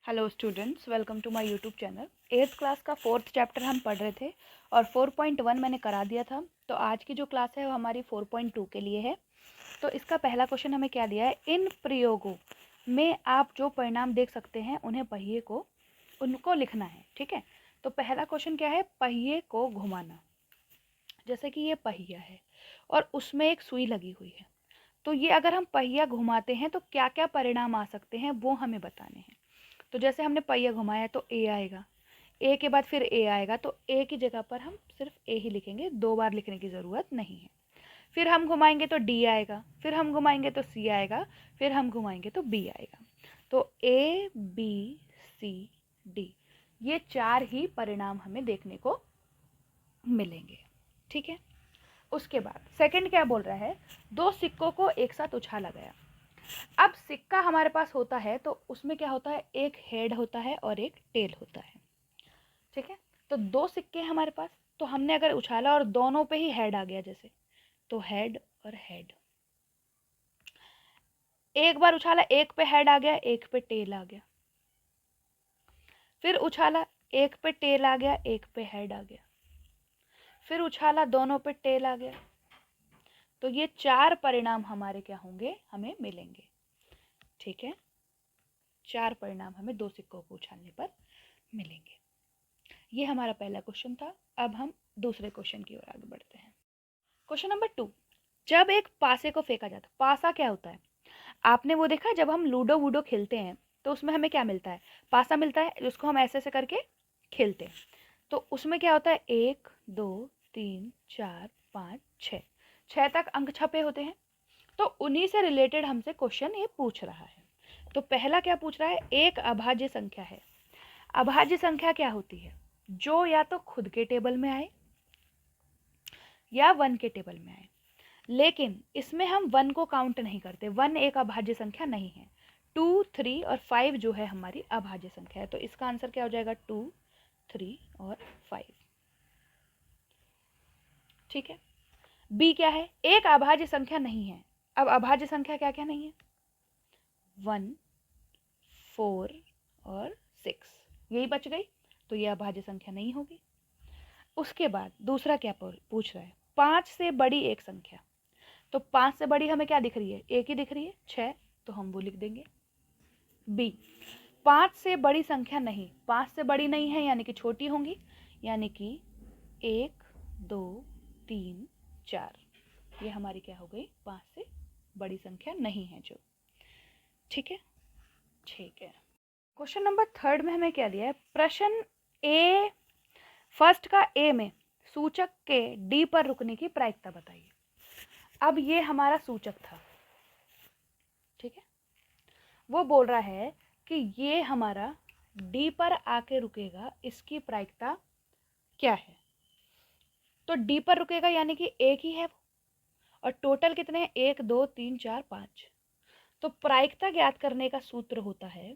Hello students, welcome to my YouTube channel. 8th class का 4th chapter हम पढ़ रहे थे और 4.1 मैंने करा दिया था। तो आज की जो क्लास है वो हमारी 4.2 के लिए है। तो इसका पहला क्वेश्चन हमें क्या दिया है, इन प्रयोगों में आप जो परिणाम देख सकते हैं उन्हें पहिए को उनको लिखना है। ठीक है, तो पहला क्वेश्चन क्या है, पहिए को घुमाना। जैसे कि ये पहिया है और उसमें एक सुई लगी हुई है, तो ये अगर हम पहिया घुमाते हैं तो क्या क्या परिणाम आ सकते हैं वो हमें बताने हैं। तो जैसे हमने पहिया घुमाया तो ए आएगा, ए के बाद फिर ए आएगा, तो ए की जगह पर हम सिर्फ ए ही लिखेंगे, 2 बार लिखने की ज़रूरत नहीं है। फिर हम घुमाएंगे तो डी आएगा, फिर हम घुमाएंगे तो सी आएगा, फिर हम घुमाएंगे तो बी आएगा। तो ए बी सी डी, ये 4 ही परिणाम हमें देखने को मिलेंगे। ठीक है, उसके बाद सेकंड क्या बोल रहा है, 2 सिक्कों को एक साथ उछाला गया। अब सिक्का हमारे पास होता है तो उसमें क्या होता है, एक हेड होता है और एक टेल होता है। ठीक है, तो 2 सिक्के हमारे पास, तो हमने अगर उछाला और दोनों पे ही हेड आ गया जैसे, तो हेड और हेड। एक बार उछाला, एक पे हेड आ गया, एक पे टेल आ गया। फिर उछाला, एक पे टेल आ गया, एक पे हेड आ गया। फिर उछाला, दोनों पे टेल आ गया। तो ये 4 परिणाम हमारे क्या होंगे, हमें मिलेंगे। ठीक है, 4 परिणाम हमें 2 सिक्कों को उछालने पर मिलेंगे। ये हमारा पहला क्वेश्चन था। अब हम दूसरे क्वेश्चन की ओर आगे बढ़ते हैं। क्वेश्चन नंबर 2, जब एक पासे को फेंका जाता है, पासा क्या होता है, आपने वो देखा जब हम लूडो वूडो खेलते हैं तो उसमें हमें क्या मिलता है, पासा मिलता है, जिसको हम ऐसे ऐसे करके खेलते हैं। तो उसमें क्या होता है, 1 2 3 4 5 6, 6 तक अंक छपे होते हैं। तो उन्हीं से रिलेटेड हमसे क्वेश्चन ये पूछ रहा है। तो पहला क्या पूछ रहा है, एक अभाज्य संख्या है। अभाज्य संख्या क्या होती है, जो या तो खुद के टेबल में आए या 1 के टेबल में आए। लेकिन इसमें हम 1 को काउंट नहीं करते, 1 एक अभाज्य संख्या नहीं है। 2 3 और 5 जो है हमारी अभाज्य संख्या है। तो इसका आंसर क्या हो जाएगा, 2 3 और 5। ठीक है, बी क्या है, एक अभाज्य संख्या नहीं है। अब अभाज्य संख्या क्या क्या नहीं है, 1 4 और 6, यही बच गई, तो ये अभाज्य संख्या नहीं होगी। उसके बाद दूसरा क्या पूछ रहा है, 5 से बड़ी एक संख्या। तो 5 से बड़ी हमें क्या दिख रही है, एक ही दिख रही है, 6, तो हम वो लिख देंगे। बी, 5 से बड़ी संख्या नहीं, 5 से बड़ी नहीं है यानी कि छोटी होंगी, यानी कि 1 2 3 4, ये हमारी क्या हो गई, 5 से बड़ी संख्या नहीं है जो। ठीक है, ठीक है। क्वेश्चन नंबर 3 में हमें क्या दिया है, प्रश्न ए, फर्स्ट का ए में सूचक के डी पर रुकने की प्रायिकता बताइए। अब ये हमारा सूचक था। ठीक है, वो बोल रहा है कि ये हमारा डी पर आके रुकेगा, इसकी प्रायिकता क्या है। तो डी पर रुकेगा यानी कि एक ही है वो, और टोटल कितने हैं, 1 2 3 4 5। तो प्रायिकता ज्ञात करने का सूत्र होता है,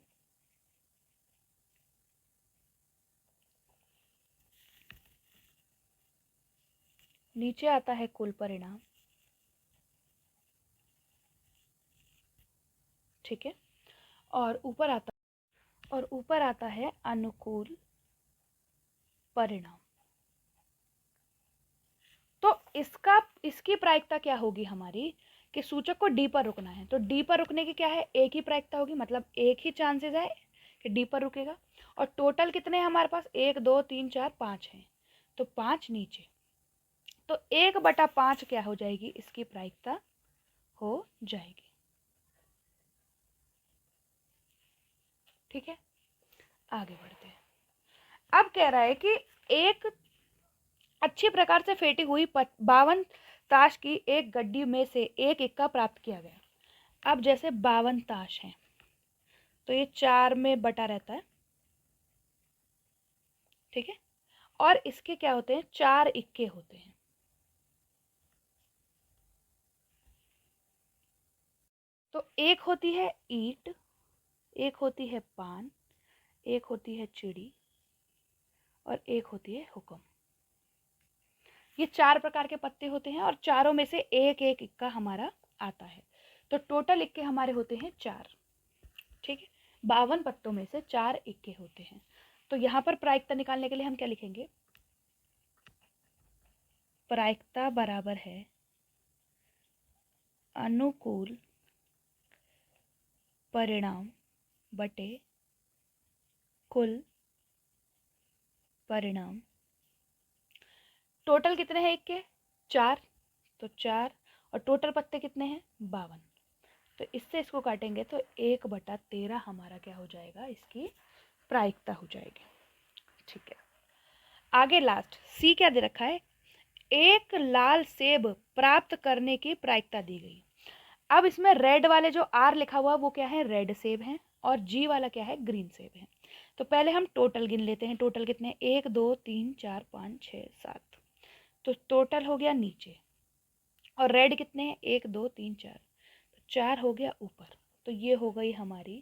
नीचे आता है कुल परिणाम। ठीक है, और ऊपर आता है अनुकूल परिणाम। तो इसकी प्रायिकता क्या होगी हमारी, कि सूचक को डी पर रुकना है, तो डी पर रुकने की क्या है, एक ही प्रायिकता होगी, मतलब एक ही चांसेस है कि डी पर रुकेगा। और टोटल कितने हैं हमारे पास, 1 2 3 4 5 हैं, तो 5 नीचे, तो 1/5 क्या हो जाएगी, इसकी प्रायिकता हो जाएगी। ठीक है, आगे बढ़ते हैं। अब कह रहा है कि एक अच्छी प्रकार से फेंटी हुई 52 ताश की एक गड्डी में से एक इक्का प्राप्त किया गया। अब जैसे 52 ताश हैं तो ये 4 में बटा रहता है। ठीक है, और इसके क्या होते हैं, 4 इक्के होते हैं। तो एक होती है ईंट, एक होती है पान, एक होती है चिड़ी, और एक होती है हुक्म। ये 4 प्रकार के पत्ते होते हैं और चारों में से एक एक इक्का हमारा आता है। तो टोटल इक्के हमारे होते हैं 4। ठीक है, 52 पत्तों में से 4 इक्के होते हैं। तो यहाँ पर प्रायिकता निकालने के लिए हम क्या लिखेंगे, प्रायिकता बराबर है अनुकूल परिणाम बटे कुल परिणाम। टोटल कितने हैं इक्के, 4, तो 4, और टोटल पत्ते कितने हैं, 52। तो इससे इसको काटेंगे तो 1/13 हमारा क्या हो जाएगा, इसकी प्रायिकता हो जाएगी। ठीक है, आगे लास्ट सी क्या दे रखा है, एक लाल सेब प्राप्त करने की प्रायिकता दी गई। अब इसमें रेड वाले जो आर लिखा हुआ वो क्या है, रेड सेब है, और जी वाला क्या है, ग्रीन सेब है। तो पहले हम टोटल गिन लेते हैं, टोटल कितने, 1 2 3 4 5 6 7, तो टोटल हो गया नीचे, और रेड कितने हैं, 1 2 3 4, तो 4 हो गया ऊपर। तो ये हो गई हमारी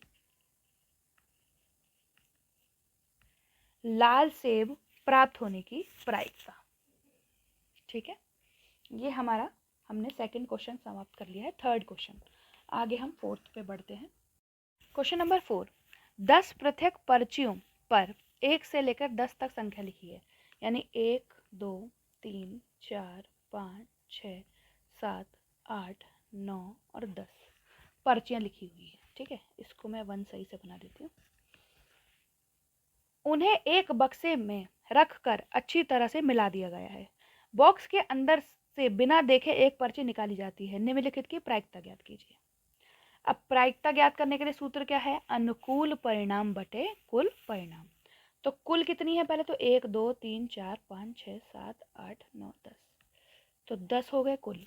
लाल सेब प्राप्त होने की प्रायिकता। ठीक है, ये हमारा हमने सेकंड क्वेश्चन समाप्त कर लिया है। थर्ड क्वेश्चन, आगे हम फोर्थ पे बढ़ते हैं। क्वेश्चन नंबर 4, 10 पृथक पर्चियों पर 1 से लेकर 10 तक संख्या लिखी है, यानी 1 2 3 4 5 6 7 8 9 और 10 पर्चियाँ लिखी हुई है। ठीक है, इसको मैं 1 सही से बना देती हूँ। उन्हें एक बक्से में रखकर अच्छी तरह से मिला दिया गया है। बॉक्स के अंदर से बिना देखे एक पर्ची निकाली जाती है। निम्नलिखित की प्रायिकता ज्ञात कीजिए। अब प्रायिकता ज्ञात करने के लिए सूत्र क्या है, अनुकूल परिणाम बटे कुल परिणाम। तो कुल कितनी है, पहले तो 1 2 3 4 5 6 7 8 9 10, तो 10 हो गए कुल।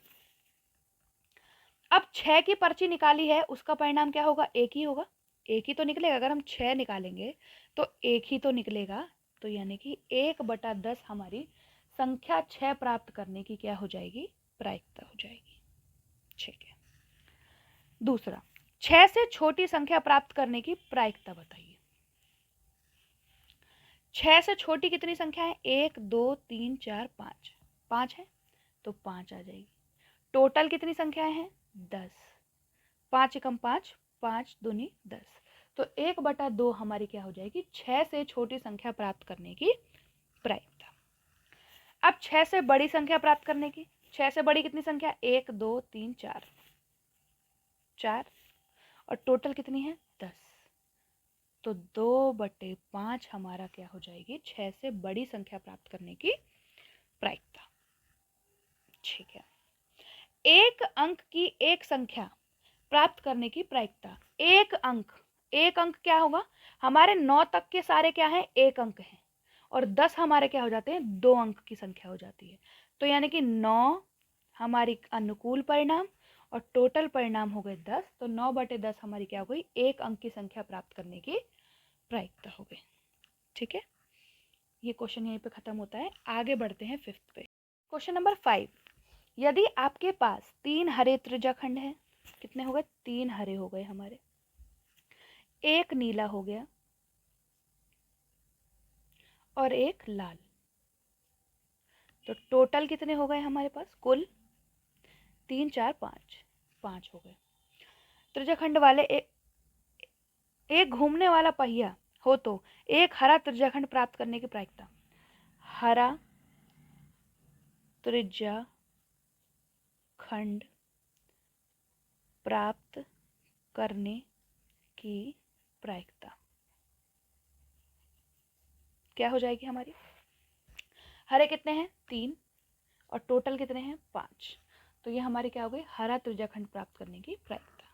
अब 6 की पर्ची निकाली है, उसका परिणाम क्या होगा, एक ही होगा, एक ही तो निकलेगा। अगर हम 6 निकालेंगे तो एक ही तो निकलेगा, तो यानी कि 1/10 हमारी संख्या 6 प्राप्त करने की क्या हो जाएगी, प्रायिकता हो जाएगी। ठीक है, दूसरा, 6 से छोटी संख्या प्राप्त करने की प्रायिकता बताइए। 6 से छोटी कितनी संख्या है, 1 2 3 4 5, 5 है तो 5 आ जाएगी। टोटल कितनी संख्याएं हैं, 10, 5 एकम 5, 5 दूनी 10, तो 1/2 हमारी क्या हो जाएगी, 6 से छोटी संख्या प्राप्त करने की प्रायिकता। अब 6 से बड़ी संख्या प्राप्त करने की, 6 से बड़ी कितनी संख्या, 1 2 3 4, 4, और टोटल कितनी है, 10, तो 2/5 हमारा क्या हो जाएगी, 6 से बड़ी संख्या प्राप्त करने की प्रायिकता। ठीक है, एक अंक की एक संख्या प्राप्त करने की प्रायिकता। एक अंक क्या होगा, हमारे 9 तक के सारे क्या हैं, एक अंक हैं, और 10 हमारे क्या हो जाते हैं, 2 अंक की संख्या हो जाती है। तो यानी कि 9 हमारी अनुकूल परिणाम और टोटल परिणाम हो गए 10, तो 9/10 हमारी क्या हो गई, एक अंक की संख्या प्राप्त करने की प्रायिकता हो गई। ठीक है, ये क्वेश्चन यहीं पे खत्म होता है। आगे बढ़ते हैं फिफ्थ पे। क्वेश्चन नंबर 5, यदि आपके पास 3 हरे त्रिज्याखंड हैं, कितने हो गए, 3 हरे हो गए हमारे, एक नीला हो गया और एक लाल, तो टोटल कितने हो गए हमारे पास, कुल 3 4 5, 5 हो गए। त्रिज्याखंड वाले एक घूमने वाला पहिया हो तो एक हरा त्रिज्याखंड प्राप्त करने की प्रायिकता। हरा त्रिज्याखंड प्राप्त करने की प्रायिकता क्या हो जाएगी हमारी, हरे कितने हैं, 3, और टोटल कितने हैं, 5, तो ये हमारे क्या हो गए, हरा त्रिज्याखंड प्राप्त करने की प्रायिकता।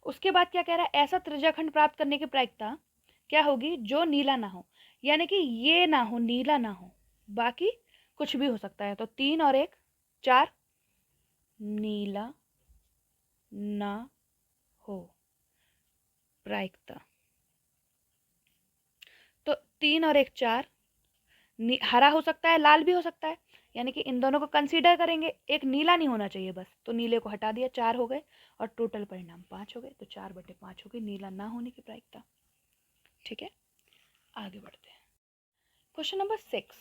उसके बाद क्या कह रहा है, ऐसा त्रिज्याखंड प्राप्त करने की प्रायिकता क्या होगी, जो नीला ना हो, यानी कि ये ना हो, नीला ना हो, बाकी कुछ भी हो सकता है। तो 3 और 1 4, नीला ना हो प्रायिकता, तो 3 और 1 4, हरा हो सकता है, लाल भी हो सकता है, यानी कि इन दोनों को कंसीडर करेंगे, एक नीला नहीं होना चाहिए बस, तो नीले को हटा दिया, 4 हो गए, और टोटल परिणाम 5 हो गए, तो 4/5 हो गई नीला ना होने की प्रायिकता। ठीक है, आगे बढ़ते हैं। क्वेश्चन नंबर 6,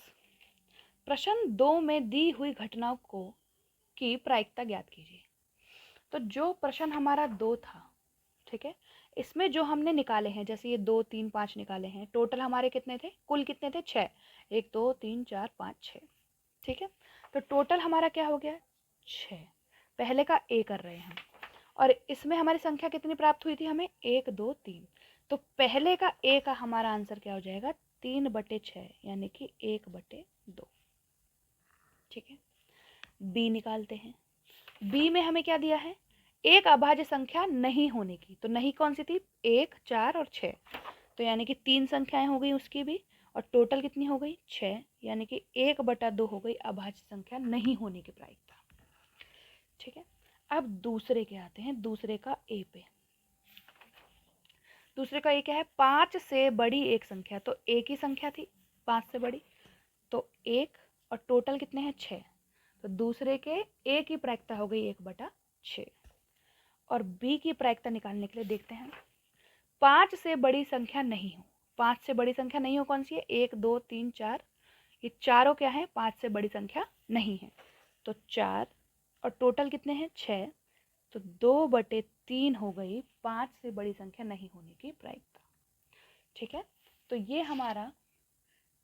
प्रश्न 2 में दी हुई घटनाओं को की प्रायिकता ज्ञात कीजिए। तो जो प्रश्न हमारा 2 था, ठीक है, इसमें जो हमने निकाले हैं, जैसे ये 2 3 5 निकाले हैं, टोटल हमारे कितने थे, कुल कितने थे, 6। 1 2 3 4 5 6। ठीक है, तो टोटल हमारा क्या हो गया, 6। पहले का ए कर रहे हैं हम, और इसमें हमारी संख्या कितनी प्राप्त हुई थी हमें, 1 2 3। तो पहले का ए का हमारा आंसर क्या हो जाएगा, 3/6 यानी कि 1/2। ठीक है, बी निकालते हैं। बी में हमें क्या दिया है, एक अभाज्य संख्या नहीं होने की। तो नहीं कौन सी थी, 1 4 और 6। तो यानी कि 3 संख्याएं हो गई उसकी भी, और टोटल कितनी हो गई, 6, यानी कि 1/2 हो गई अभाज्य संख्या नहीं होने की प्रायिकता। ठीक है, अब दूसरे के आते हैं, दूसरे का ए पे। दूसरे का ए क्या है, 5 से बड़ी एक संख्या। तो एक ही संख्या थी 5 से बड़ी, तो 1, और टोटल कितने हैं, 6। तो दूसरे के ए की प्रायिकता हो गई 1/6। और बी की प्रायिकता निकालने के लिए देखते हैं, 5 से बड़ी संख्या नहीं हो। 5 से बड़ी संख्या नहीं हो कौन सी है, 1 2 3 4, ये चारों क्या है, 5 से बड़ी संख्या नहीं है। तो 4, और टोटल कितने हैं, 6। तो 2/3 हो गई 5 से बड़ी संख्या नहीं होने की प्रायिकता। ठीक है, तो ये हमारा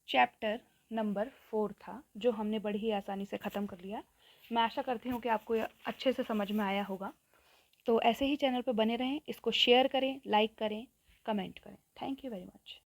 चैप्टर नंबर 4 था, जो हमने बड़ी ही आसानी से ख़त्म कर लिया। मैं आशा करती हूँ कि आपको यह अच्छे से समझ में आया होगा। तो ऐसे ही चैनल पर बने रहें, इसको शेयर करें, लाइक करें, कमेंट करें। Thank you very much.